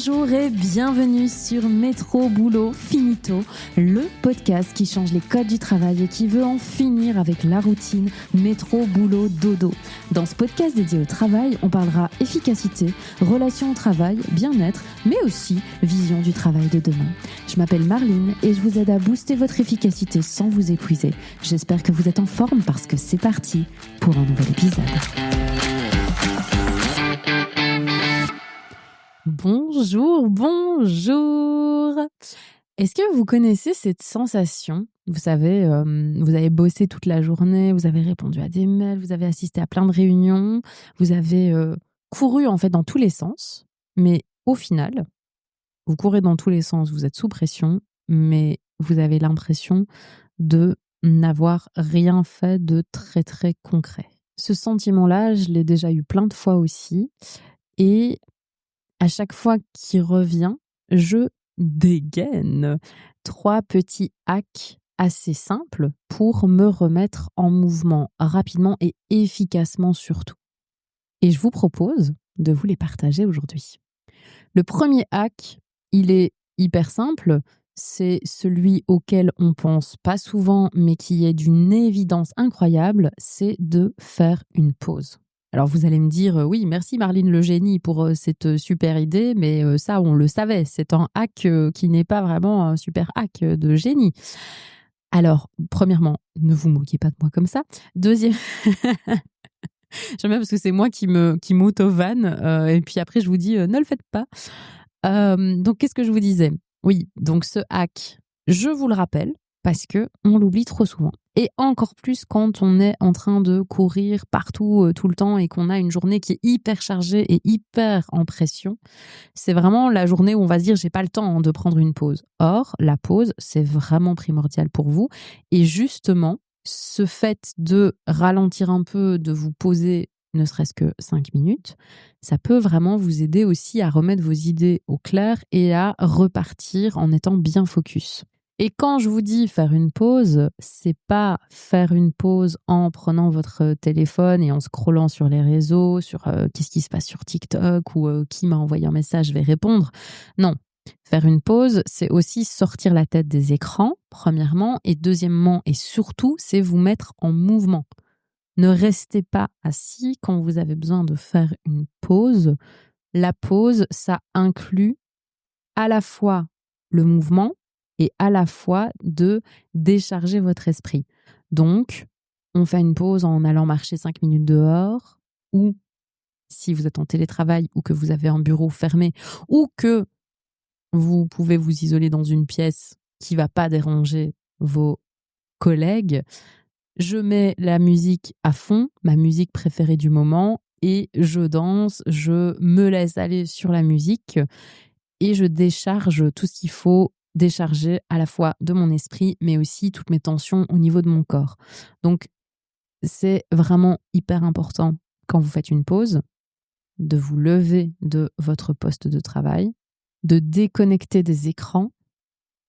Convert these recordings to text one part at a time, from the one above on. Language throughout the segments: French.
Bonjour et bienvenue sur Métro Boulot Finito, le podcast qui change les codes du travail et qui veut en finir avec la routine métro boulot dodo. Dans ce podcast dédié au travail, on parlera efficacité, relations au travail, bien-être, mais aussi vision du travail de demain. Je m'appelle Marline et je vous aide à booster votre efficacité sans vous épuiser. J'espère que vous êtes en forme parce que c'est parti pour un nouvel épisode. Bonjour. Est-ce que vous connaissez cette sensation ? Vous savez, vous avez bossé toute la journée, vous avez répondu à des mails, vous avez assisté à plein de réunions, vous avez couru en fait dans tous les sens, mais au final, vous courez dans tous les sens, vous êtes sous pression, mais vous avez l'impression de n'avoir rien fait de très très concret. Ce sentiment-là, je l'ai déjà eu plein de fois aussi, et à chaque fois qu'il revient, je dégaine 3 petits hacks assez simples pour me remettre en mouvement rapidement et efficacement surtout. Et je vous propose de vous les partager aujourd'hui. Le premier hack, il est hyper simple. C'est celui auquel on pense pas souvent, mais qui est d'une évidence incroyable, c'est de faire une pause. Alors vous allez me dire, oui, merci Marline le génie pour cette super idée, mais ça on le savait, c'est un hack qui n'est pas vraiment un super hack de génie. Alors, premièrement, ne vous moquez pas de moi comme ça. Deuxième, j'aime bien parce que c'est moi qui m'auto-vanne, et puis après je vous dis, ne le faites pas. Donc qu'est-ce que je vous disais ? Oui, donc ce hack, je vous le rappelle, parce que on l'oublie trop souvent. Et encore plus quand on est en train de courir partout, tout le temps et qu'on a une journée qui est hyper chargée et hyper en pression. C'est vraiment la journée où on va se dire, j'ai pas le temps de prendre une pause. Or, la pause, c'est vraiment primordial pour vous. Et justement, ce fait de ralentir un peu, de vous poser ne serait-ce que 5 minutes, ça peut vraiment vous aider aussi à remettre vos idées au clair et à repartir en étant bien focus. Et quand je vous dis faire une pause, c'est pas faire une pause en prenant votre téléphone et en scrollant sur les réseaux, sur qu'est-ce qui se passe sur TikTok ou qui m'a envoyé un message, je vais répondre. Non. Faire une pause, c'est aussi sortir la tête des écrans, premièrement, et deuxièmement et surtout, c'est vous mettre en mouvement. Ne restez pas assis quand vous avez besoin de faire une pause. La pause, ça inclut à la fois le mouvement et à la fois de décharger votre esprit. Donc, on fait une pause en allant marcher 5 minutes dehors, ou si vous êtes en télétravail ou que vous avez un bureau fermé ou que vous pouvez vous isoler dans une pièce qui ne va pas déranger vos collègues. Je mets la musique à fond, ma musique préférée du moment, et je danse, je me laisse aller sur la musique et je décharge tout ce qu'il faut décharger à la fois de mon esprit, mais aussi toutes mes tensions au niveau de mon corps. Donc, c'est vraiment hyper important quand vous faites une pause, de vous lever de votre poste de travail, de déconnecter des écrans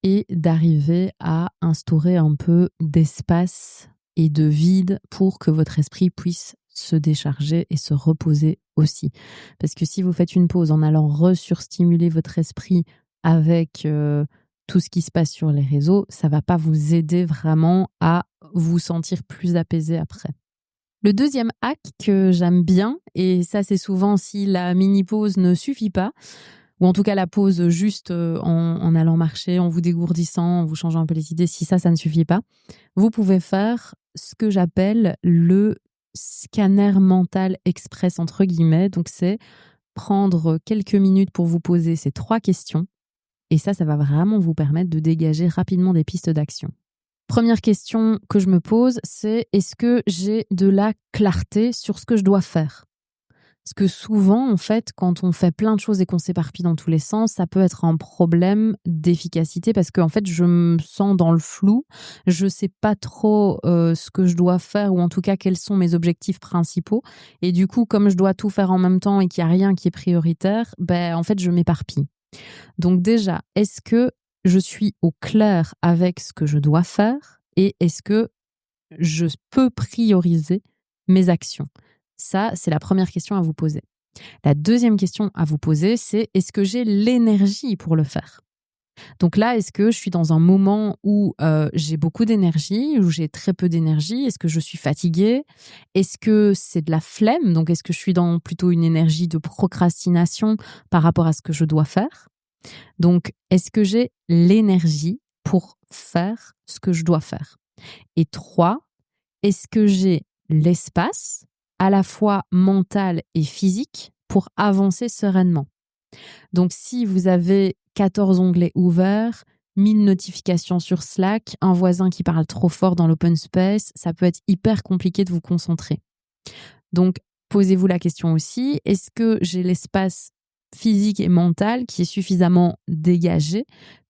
et d'arriver à instaurer un peu d'espace et de vide pour que votre esprit puisse se décharger et se reposer aussi. Parce que si vous faites une pause en allant resurstimuler votre esprit avec tout ce qui se passe sur les réseaux, ça va pas vous aider vraiment à vous sentir plus apaisé après. Le deuxième hack que j'aime bien, et ça c'est souvent si la mini-pause ne suffit pas, ou en tout cas la pause juste en allant marcher, en vous dégourdissant, en vous changeant un peu les idées, si ça ne suffit pas, vous pouvez faire ce que j'appelle le scanner mental express entre guillemets. Donc c'est prendre quelques minutes pour vous poser ces 3 questions, et ça va vraiment vous permettre de dégager rapidement des pistes d'action. Première question que je me pose, c'est est-ce que j'ai de la clarté sur ce que je dois faire ? Parce que souvent, en fait, quand on fait plein de choses et qu'on s'éparpille dans tous les sens, ça peut être un problème d'efficacité parce qu'en fait, je me sens dans le flou. Je ne sais pas trop ce que je dois faire ou en tout cas, quels sont mes objectifs principaux. Et du coup, comme je dois tout faire en même temps et qu'il n'y a rien qui est prioritaire, en fait, je m'éparpille. Donc déjà, est-ce que je suis au clair avec ce que je dois faire et est-ce que je peux prioriser mes actions ? Ça, c'est la première question à vous poser. La deuxième question à vous poser, c'est est-ce que j'ai l'énergie pour le faire? Donc là, est-ce que je suis dans un moment où j'ai beaucoup d'énergie, où j'ai très peu d'énergie? Est-ce que je suis fatiguée? Est-ce que c'est de la flemme? Donc est-ce que je suis dans plutôt une énergie de procrastination par rapport à ce que je dois faire? Donc est-ce que j'ai l'énergie pour faire ce que je dois faire? Et 3, est-ce que j'ai l'espace, à la fois mental et physique, pour avancer sereinement? Donc, si vous avez 14 onglets ouverts, 1000 notifications sur Slack, un voisin qui parle trop fort dans l'open space, ça peut être hyper compliqué de vous concentrer. Donc, posez-vous la question aussi, est-ce que j'ai l'espace physique et mental qui est suffisamment dégagé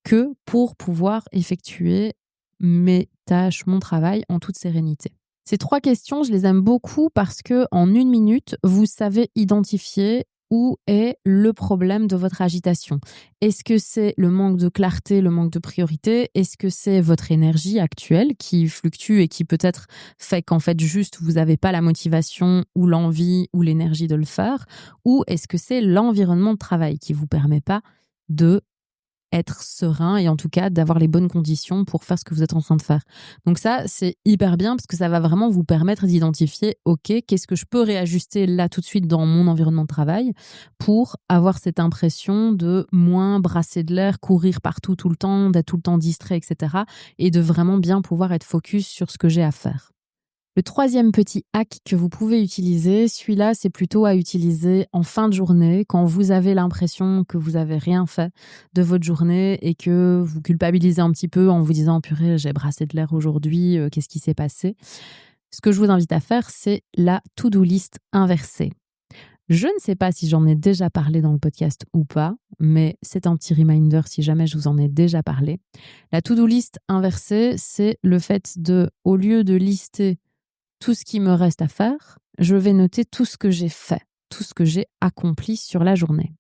que pour pouvoir effectuer mes tâches, mon travail en toute sérénité? Ces 3 questions, je les aime beaucoup parce que en 1 minute, vous savez identifier où est le problème de votre agitation. Est-ce que c'est le manque de clarté, le manque de priorité? Est-ce que c'est votre énergie actuelle qui fluctue et qui peut-être fait qu'en fait juste vous n'avez pas la motivation ou l'envie ou l'énergie de le faire? Ou est-ce que c'est l'environnement de travail qui vous permet pas de être serein et en tout cas d'avoir les bonnes conditions pour faire ce que vous êtes en train de faire. Donc ça, c'est hyper bien parce que ça va vraiment vous permettre d'identifier, OK, qu'est-ce que je peux réajuster là tout de suite dans mon environnement de travail pour avoir cette impression de moins brasser de l'air, courir partout tout le temps, d'être tout le temps distrait, etc. et de vraiment bien pouvoir être focus sur ce que j'ai à faire. Le troisième petit hack que vous pouvez utiliser, celui-là, c'est plutôt à utiliser en fin de journée, quand vous avez l'impression que vous avez rien fait de votre journée et que vous culpabilisez un petit peu en vous disant: «Purée, j'ai brassé de l'air aujourd'hui, qu'est-ce qui s'est passé?» Ce que je vous invite à faire, c'est la to-do list inversée. Je ne sais pas si j'en ai déjà parlé dans le podcast ou pas, mais c'est un petit reminder si jamais je vous en ai déjà parlé. La to-do list inversée, c'est le fait de, au lieu de lister tout ce qui me reste à faire, je vais noter tout ce que j'ai fait, tout ce que j'ai accompli sur la journée.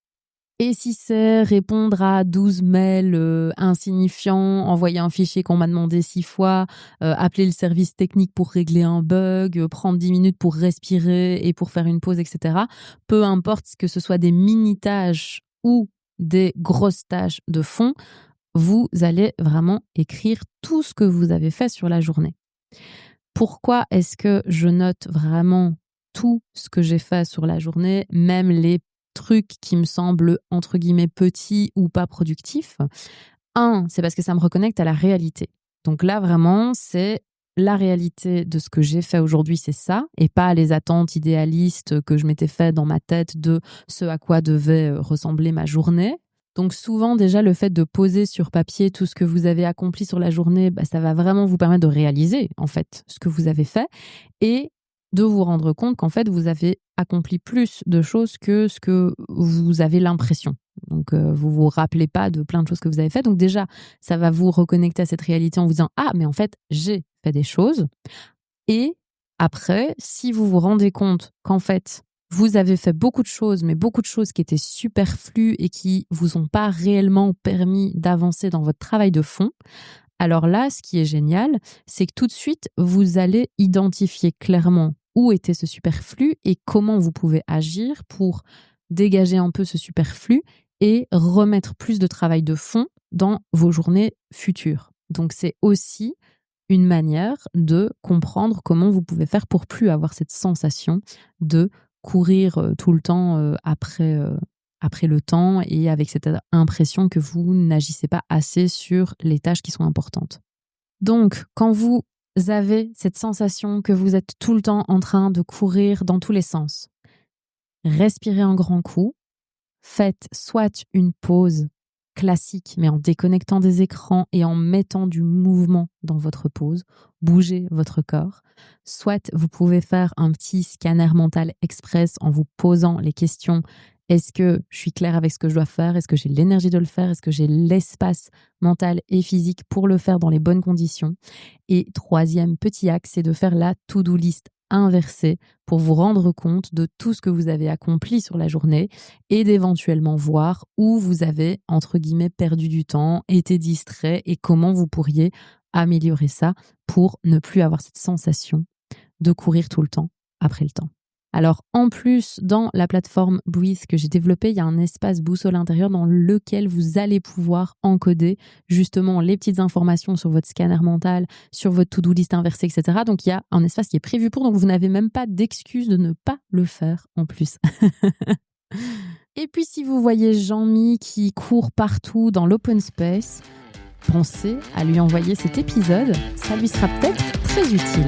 Et si c'est répondre à 12 mails insignifiants, envoyer un fichier qu'on m'a demandé 6 fois, appeler le service technique pour régler un bug, prendre 10 minutes pour respirer et pour faire une pause, etc. Peu importe que ce soit des mini-tâches ou des grosses tâches de fond, vous allez vraiment écrire tout ce que vous avez fait sur la journée. Pourquoi est-ce que je note vraiment tout ce que j'ai fait sur la journée, même les trucs qui me semblent entre guillemets «petits» ou pas productifs? Un, c'est parce que ça me reconnecte à la réalité. Donc là, vraiment, c'est la réalité de ce que j'ai fait aujourd'hui, c'est ça, et pas les attentes idéalistes que je m'étais fait dans ma tête de ce à quoi devait ressembler ma journée. Donc souvent, déjà, le fait de poser sur papier tout ce que vous avez accompli sur la journée, ça va vraiment vous permettre de réaliser, en fait, ce que vous avez fait et de vous rendre compte qu'en fait, vous avez accompli plus de choses que ce que vous avez l'impression. Donc, vous vous rappelez pas de plein de choses que vous avez faites. Donc déjà, ça va vous reconnecter à cette réalité en vous disant: «Ah, mais en fait, j'ai fait des choses». Et après, si vous vous rendez compte qu'en fait, vous avez fait beaucoup de choses, mais beaucoup de choses qui étaient superflues et qui vous ont pas réellement permis d'avancer dans votre travail de fond, alors là, ce qui est génial, c'est que tout de suite, vous allez identifier clairement où était ce superflu et comment vous pouvez agir pour dégager un peu ce superflu et remettre plus de travail de fond dans vos journées futures. Donc c'est aussi une manière de comprendre comment vous pouvez faire pour plus avoir cette sensation de courir tout le temps après le temps et avec cette impression que vous n'agissez pas assez sur les tâches qui sont importantes. Donc, quand vous avez cette sensation que vous êtes tout le temps en train de courir dans tous les sens, respirez un grand coup, faites soit une pause classique, mais en déconnectant des écrans et en mettant du mouvement dans votre pause, bougez votre corps. Soit vous pouvez faire un petit scanner mental express en vous posant les questions: est-ce que je suis claire avec ce que je dois faire? Est-ce que j'ai l'énergie de le faire? Est-ce que j'ai l'espace mental et physique pour le faire dans les bonnes conditions? Et troisième petit axe, c'est de faire la to-do list inversée pour vous rendre compte de tout ce que vous avez accompli sur la journée et d'éventuellement voir où vous avez, entre guillemets, perdu du temps, été distrait et comment vous pourriez améliorer ça pour ne plus avoir cette sensation de courir tout le temps après le temps. Alors en plus, dans la plateforme Breathe que j'ai développée, il y a un espace boussole intérieur dans lequel vous allez pouvoir encoder justement les petites informations sur votre scanner mental, sur votre to-do list inversée, etc. Donc il y a un espace qui est prévu pour, donc vous n'avez même pas d'excuse de ne pas le faire en plus. Et puis si vous voyez Jean-Mi qui court partout dans l'open space, pensez à lui envoyer cet épisode, ça lui sera peut-être très utile.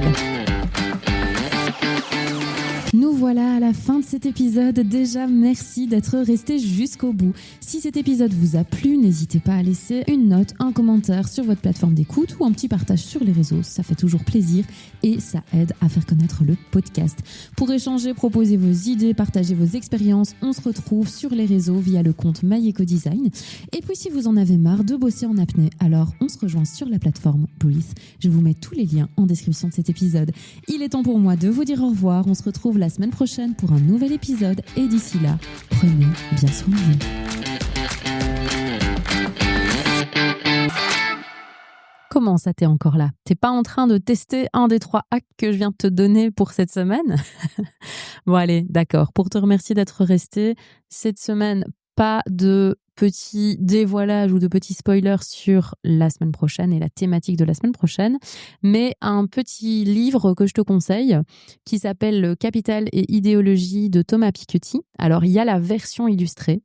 Nous voilà à la fin de cet épisode. Déjà, merci d'être resté jusqu'au bout. Si cet épisode vous a plu, n'hésitez pas à laisser une note, un commentaire sur votre plateforme d'écoute ou un petit partage sur les réseaux. Ça fait toujours plaisir et ça aide à faire connaître le podcast. Pour échanger, proposer vos idées, partager vos expériences, on se retrouve sur les réseaux via le compte MyEcoDesign. Et puis, si vous en avez marre de bosser en apnée, alors on se rejoint sur la plateforme Breathe. Je vous mets tous les liens en description de cet épisode. Il est temps pour moi de vous dire au revoir. On se retrouve la semaine prochaine pour un nouvel épisode et d'ici là, prenez bien soin de vous. Comment ça, t'es encore là? T'es pas en train de tester un des 3 hacks que je viens de te donner pour cette semaine? Bon allez, d'accord. Pour te remercier d'être resté, cette semaine, pas de petits dévoilages ou de petits spoilers sur la semaine prochaine et la thématique de la semaine prochaine, mais un petit livre que je te conseille qui s'appelle Le Capital et idéologie de Thomas Piketty. Alors, il y a la version illustrée.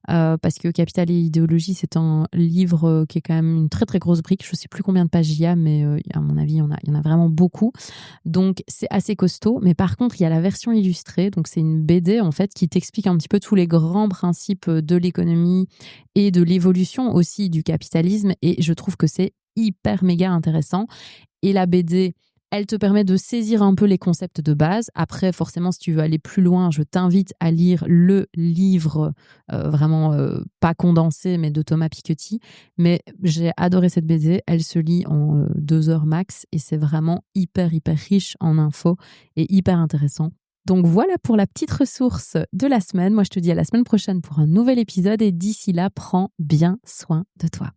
Parce que Capital et idéologie, c'est un livre qui est quand même une très très grosse brique. Je ne sais plus combien de pages il y a, mais à mon avis, il y en a vraiment beaucoup. Donc c'est assez costaud. Mais par contre, il y a la version illustrée. Donc c'est une BD en fait qui t'explique un petit peu tous les grands principes de l'économie et de l'évolution aussi du capitalisme. Et je trouve que c'est hyper méga intéressant. Et la BD, elle te permet de saisir un peu les concepts de base. Après, forcément, si tu veux aller plus loin, je t'invite à lire le livre vraiment pas condensé, mais de Thomas Piketty. Mais j'ai adoré cette BD. Elle se lit en 2 heures max et c'est vraiment hyper, hyper riche en infos et hyper intéressant. Donc voilà pour la petite ressource de la semaine. Moi, je te dis à la semaine prochaine pour un nouvel épisode et d'ici là, prends bien soin de toi.